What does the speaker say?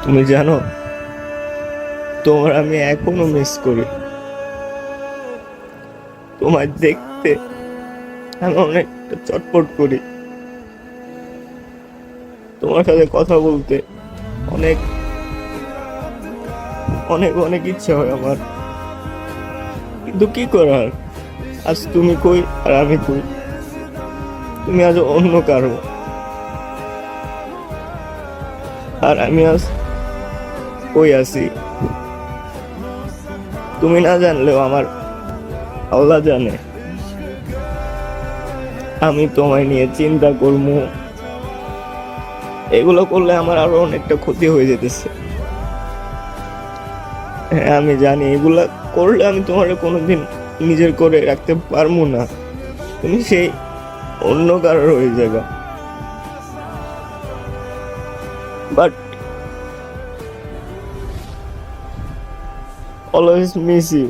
তুমি জানো, তোমার আমি এখনো মিস করি। তোমায় দেখতে আমি অনেকটা চটপট করি। তোমার সাথে কথা বলতে অনেক অনেক অনেক ইচ্ছে হয় আমার, কিন্তু কি করার। আজ তুমি কই আর আমি কই। তুমি আজ অন্য কারো, আর আমি আজ কই আছি তুমি না জানলেও আমার আল্লাহ জানে। আমি তোমায় নিয়ে চিন্তা করবো, এগুলো করলে আমার আরো অনেকটা ক্ষতি হয়ে যেতেছে। হ্যাঁ আমি জানি, এগুলা করলে আমি তোমার কোনোদিন নিজের করে রাখতে পারবো না। তুমি সেই অন্য কারোর হয়ে যাবে। But always miss you.